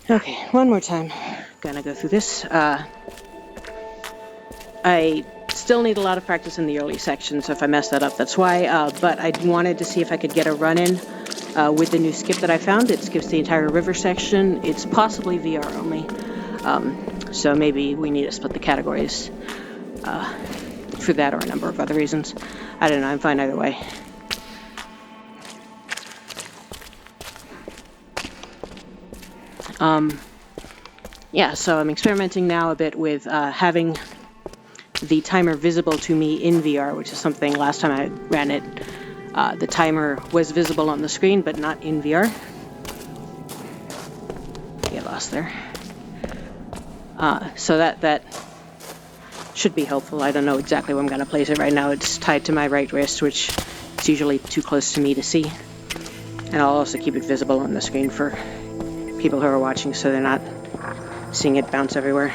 Okay, one more time. Gonna go through this. I still need a lot of practice in the early section, so if I mess that up, that's why. But I wanted to see if I could get a run-in with the new skip that I found. It skips the entire river section. It's possibly VR only, so maybe we need to split the categories for that or a number of other reasons. I don't know, I'm fine either way. Yeah, so I'm experimenting now a bit with having the timer visible to me in VR, which is something last time I ran it, the timer was visible on the screen, but not in VR. Get lost there. So that should be helpful. I don't know exactly where I'm going to place it right now. It's tied to my right wrist, which is usually too close to me to see. And I'll also keep it visible on the screen for people who are watching so they're not seeing it bounce everywhere.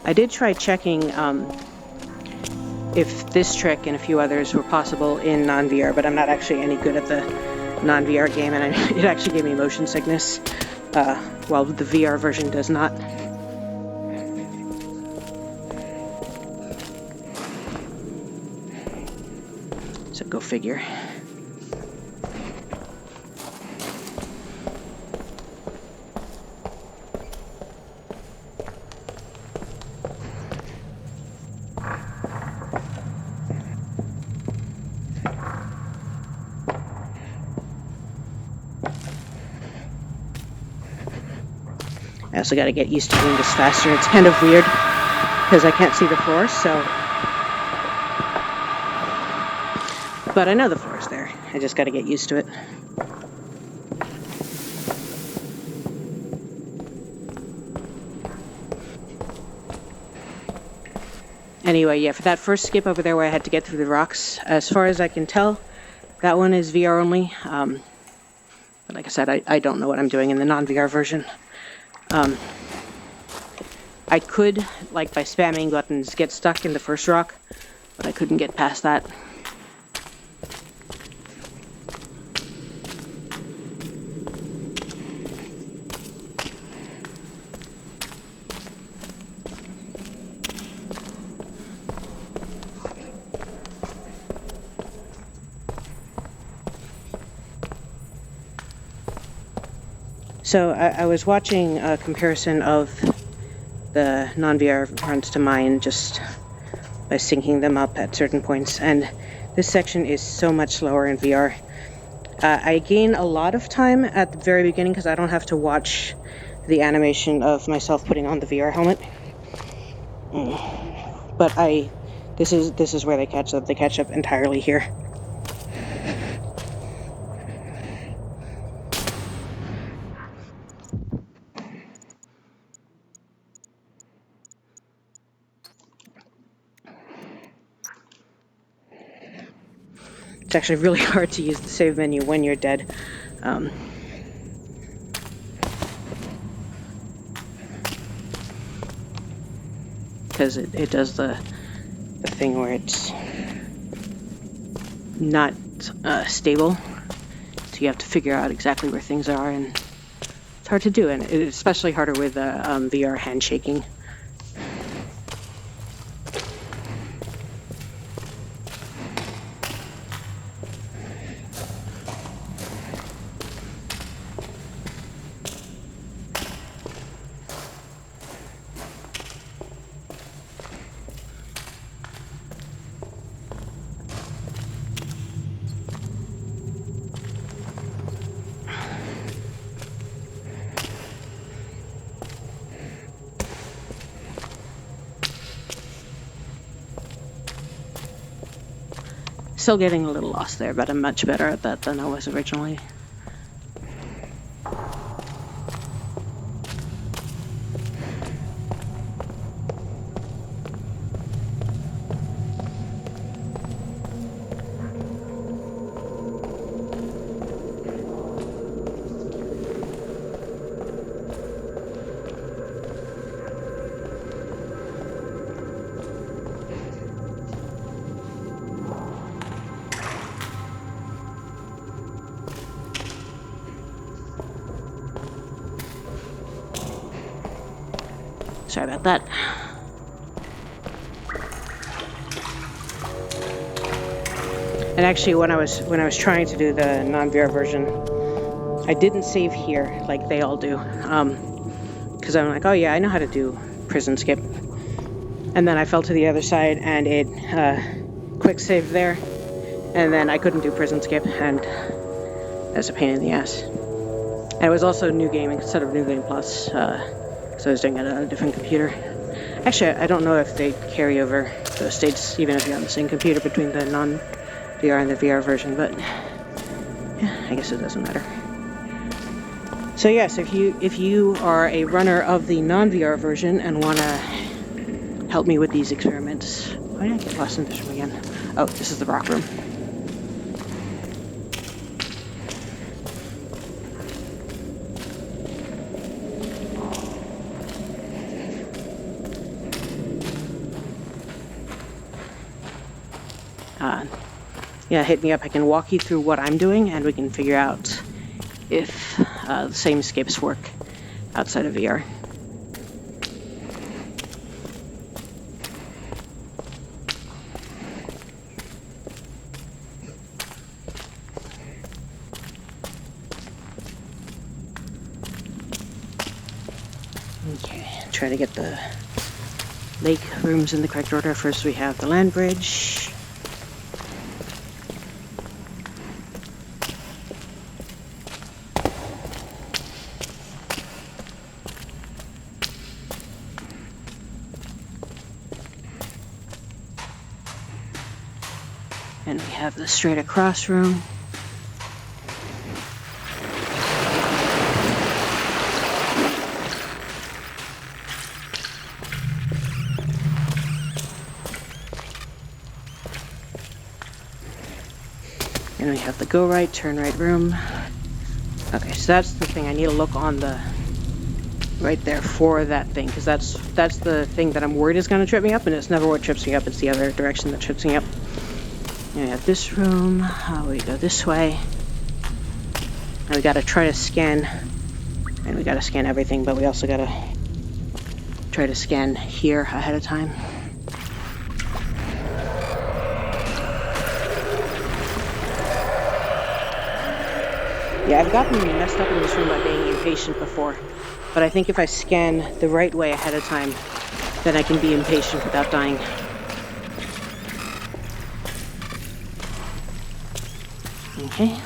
I did try checking if this trick and a few others were possible in non-VR, but I'm not actually any good at the non-VR game, and it actually gave me motion sickness, while the VR version does not. So go figure. I also got to get used to doing this faster. It's kind of weird because I can't see the floor, so... But I know the floor is there. I just got to get used to it. Anyway, yeah, for that first skip over there where I had to get through the rocks, as far as I can tell, that one is VR only. But like I said, I don't know what I'm doing in the non-VR version. I could, like by spamming buttons, get stuck in the first rock, but I couldn't get past that. So I was watching a comparison of the non-VR runs to mine just by syncing them up at certain points, and this section is so much slower in VR. I gain a lot of time at the very beginning because I don't have to watch the animation of myself putting on the VR helmet. But this is where they catch up. They catch up entirely here. It's actually really hard to use the save menu when you're dead. Because it does the thing where it's not stable, so you have to figure out exactly where things are, and it's hard to do, and it's especially harder with VR handshaking. Still getting a little lost there, but I'm much better at that than I was originally. Sorry about that. And actually, when I was trying to do the non-VR version, I didn't save here like they all do, because I'm like, oh yeah, I know how to do prison skip. And then I fell to the other side, and it quick saved there, and then I couldn't do prison skip, and that's a pain in the ass. And it was also New Game instead of New Game Plus, so I was doing it on a different computer. Actually, I don't know if they carry over those states, even if you're on the same computer, between the non-VR and the VR version, but yeah, I guess it doesn't matter. So yes, if you are a runner of the non-VR version and want to help me with these experiments, why did I get lost in this room again? Oh, this is the rock room. Yeah, hit me up. I can walk you through what I'm doing, and we can figure out if the same skips work outside of VR. Okay, try to get the lake rooms in the correct order. First we have the land bridge. And we have the straight across room. And we have the go right, turn right room. Okay, so that's the thing. I need to look on the right there for that thing, because that's the thing that I'm worried is going to trip me up, and it's never what trips me up. It's the other direction that trips me up. And we have this room. We go this way. And we got to try to scan, and we got to scan everything, but we also got to try to scan here ahead of time. Yeah, I've gotten messed up in this room by being impatient before, but I think if I scan the right way ahead of time, then I can be impatient without dying. Okay.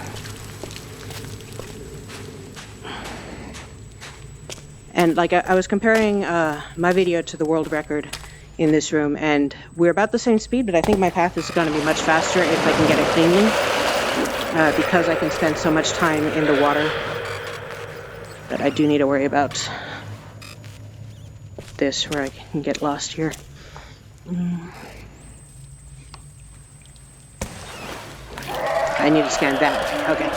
And like I was comparing my video to the world record in this room, and we're about the same speed, but I think my path is going to be much faster if I can get it cleanly. Because I can spend so much time in the water, but I do need to worry about this where I can get lost here. I need to scan that. Okay.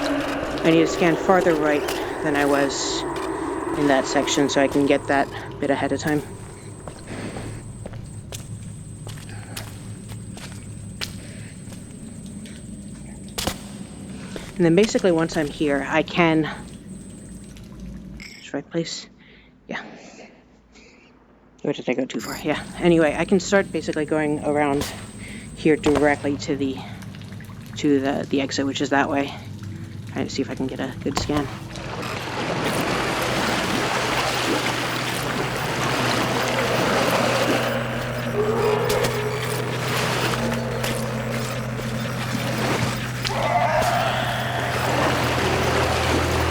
I need to scan farther right than I was in that section so I can get that bit ahead of time. And then basically once I'm here, I can... Right place? Yeah. Or did I go too far? Yeah. Anyway, I can start basically going around here directly to the exit, which is that way. Trying to see if I can get a good scan.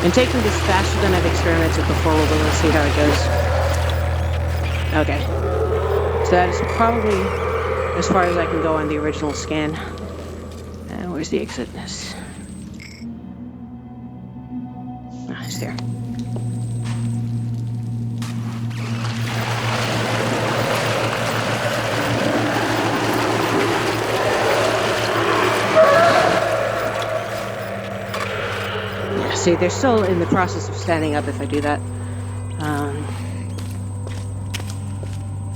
And taking this faster than I've experimented before, we'll see how it goes. Okay. So that is probably as far as I can go on the original scan. Where's the exit? Ah, it's there. See, they're still in the process of standing up if I do that.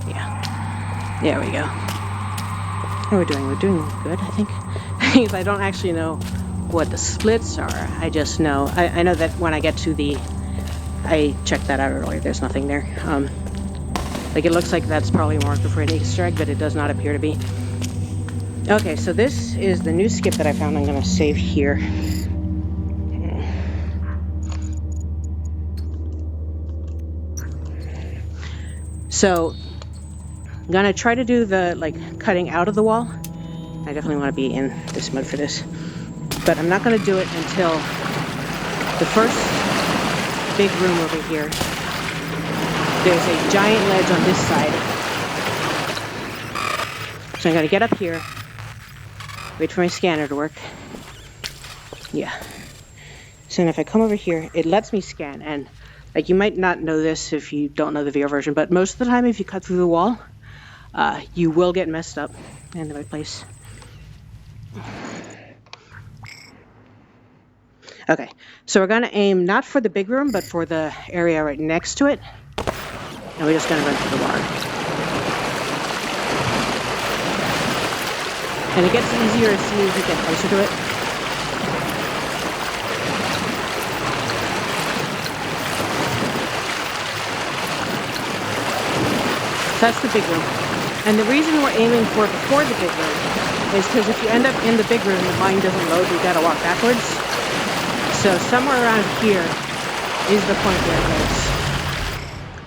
Yeah. There we go. How are we doing? We're doing good, I think. Because I don't actually know what the splits are. I just know. I know that when I get to the... I checked that out earlier. There's nothing there. Like, it looks like that's probably a marker for an Easter egg, but it does not appear to be. Okay, so this is the new skip that I found. I'm going to save here. So I'm going to try to do the, like, cutting out of the wall. I definitely want to be in this mode for this. But I'm not going to do it until the first big room over here. There's a giant ledge on this side. So I'm going to get up here, wait for my scanner to work. Yeah. So then if I come over here, it lets me scan. And like, you might not know this if you don't know the VR version, but most of the time if you cut through the wall, you will get messed up in the right place. Okay, so we're going to aim not for the big room, but for the area right next to it. And we're just going to run through the water. And it gets easier as soon as you get closer to it. So that's the big room. And the reason we're aiming for before the big room is because if you end up in the big room, the mine doesn't load, we've got to walk backwards. So somewhere around here is the point where it loads.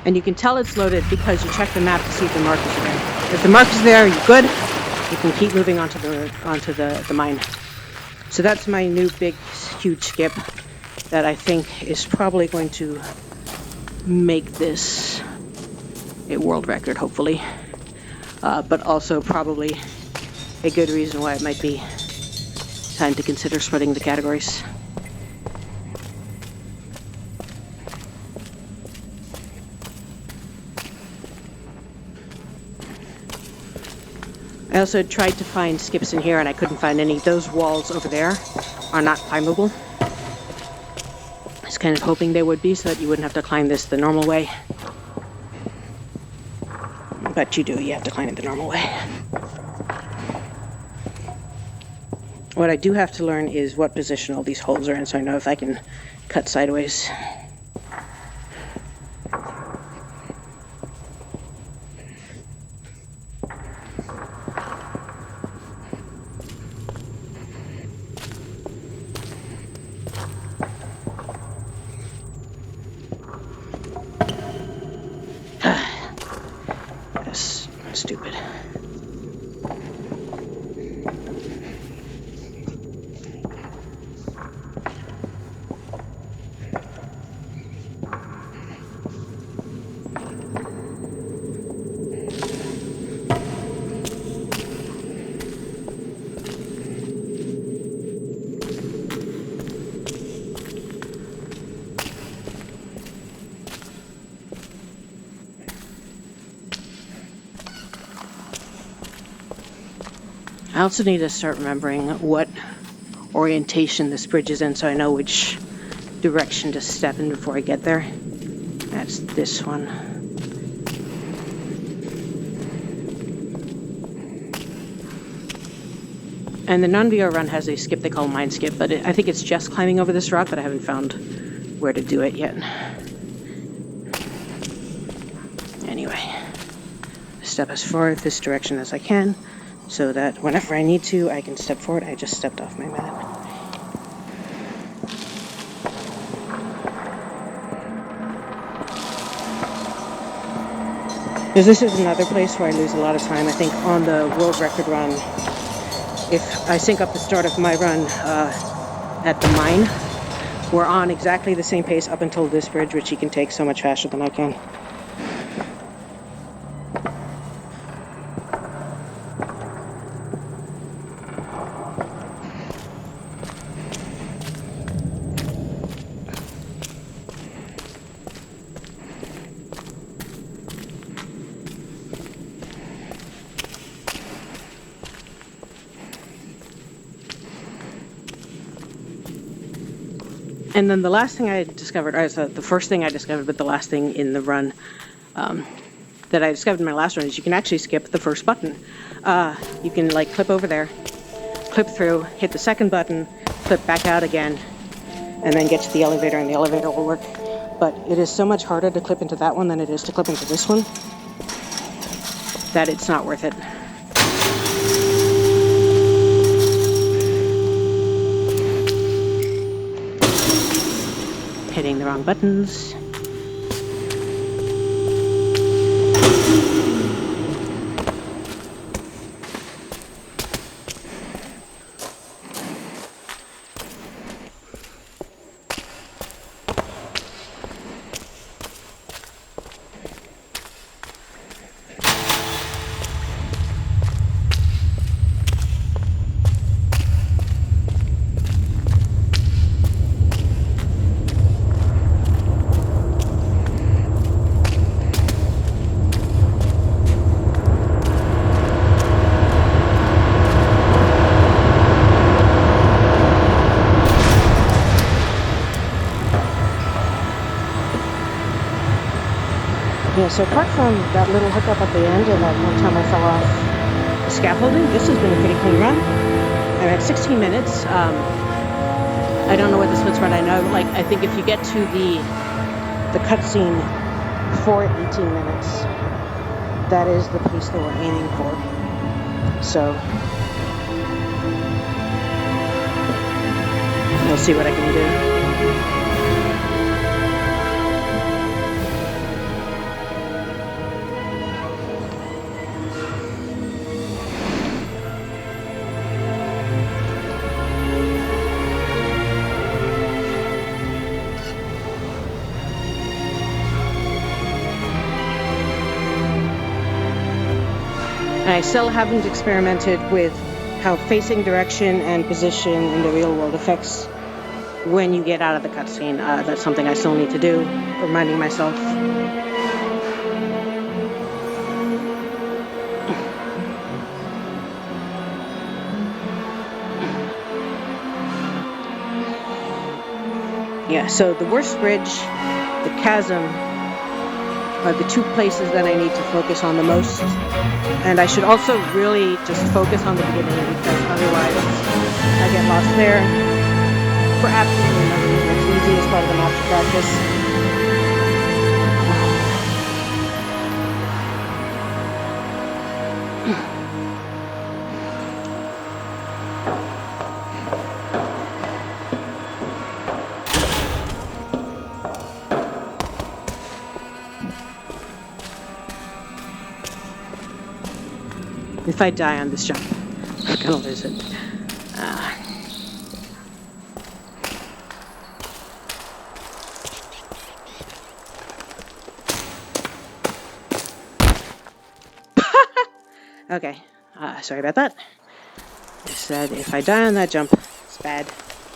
And you can tell it's loaded because you check the map to see if the markers are there. If the markers are there, you're good. You can keep moving onto the mine. So that's my new big, huge skip that I think is probably going to make this a world record, hopefully. But also probably a good reason why it might be time to consider splitting the categories. I also tried to find skips in here and I couldn't find any. Those walls over there are not climbable. I was kind of hoping they would be so that you wouldn't have to climb this the normal way. But you do, you have to climb it the normal way. What I do have to learn is what position all these holes are in so I know if I can cut sideways. That's stupid. I also need to start remembering what orientation this bridge is in so I know which direction to step in before I get there. That's this one. And the non-VR run has a skip they call mine skip, but I think it's just climbing over this rock, but I haven't found where to do it yet. Anyway, step as far this direction as I can, so that whenever I need to, I can step forward. I just stepped off my map. Because this is another place where I lose a lot of time. I think on the world record run, if I sync up the start of my run at the mine, we're on exactly the same pace up until this bridge, which he can take so much faster than I can. And then the last thing I discovered, or the first thing I discovered, but the last thing in the run that I discovered in my last run is you can actually skip the first button. You can like clip over there, clip through, hit the second button, clip back out again, and then get to the elevator, and the elevator will work. But it is so much harder to clip into that one than it is to clip into this one. that it's not worth it. Hitting the wrong buttons. Yeah, so apart from that little hiccup at the end and that one time I fell off the scaffolding, this has been a pretty clean run. I'm at 16 minutes. I don't know what the splits run. I know, like, I think if you get to the cutscene for 18 minutes, that is the pace that we're aiming for. So we'll see what I can do. I still haven't experimented with how facing direction and position in the real world affects when you get out of the cutscene. That's something I still need to do, reminding myself. Yeah, so the worst bridge, the chasm, are the two places that I need to focus on the most. And I should also really just focus on the beginning, because otherwise I get lost there for absolutely no reason. It's the easiest part of the map to practice. If I die on this jump, I'm gonna lose it. Okay, sorry about that. I said if I die on that jump, it's bad.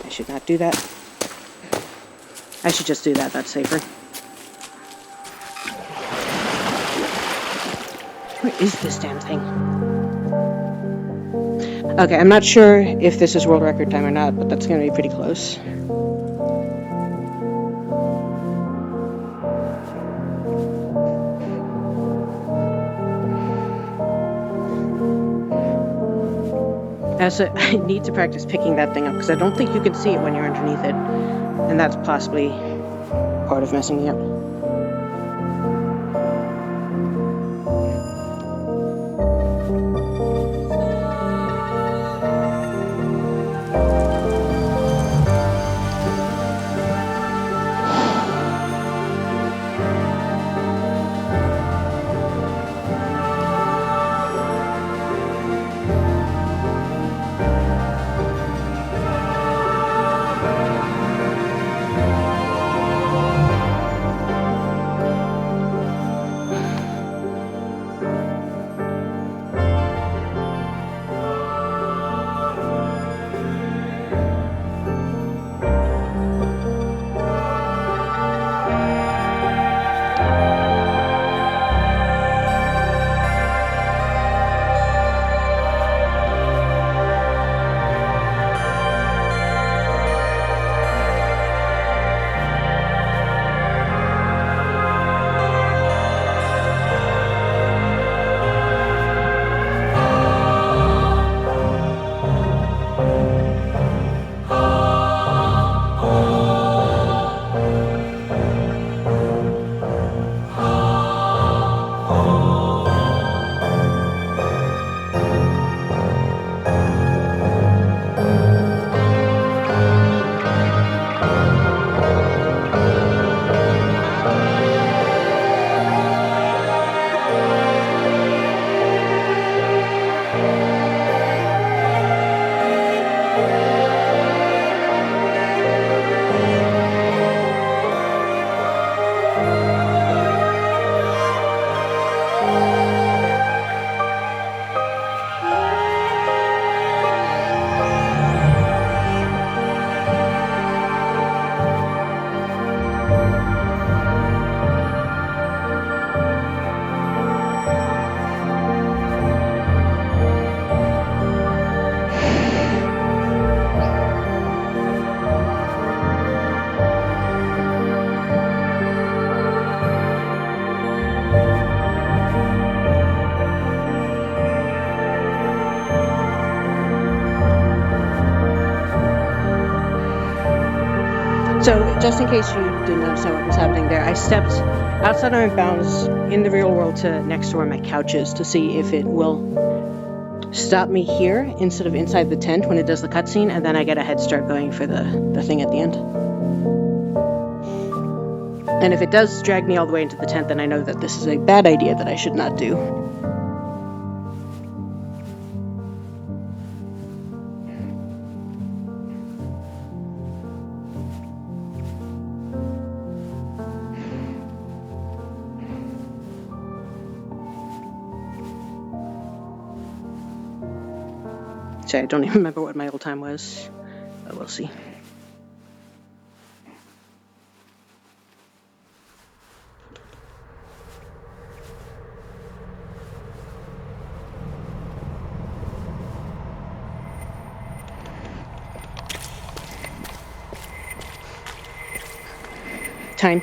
I should not do that. I should just do that, that's safer. Where is this damn thing? Okay, I'm not sure if this is world record time or not, but that's going to be pretty close. Also, I need to practice picking that thing up, because I don't think you can see it when you're underneath it, and that's possibly part of messing me up. So, just in case you didn't understand what was happening there, I stepped outside my bounds in the real world to next to where my couch is to see if it will stop me here instead of inside the tent when it does the cutscene, and then I get a head start going for the thing at the end. And if it does drag me all the way into the tent, then I know that this is a bad idea that I should not do. Sorry, I don't even remember what my old time was, but we'll see. Time.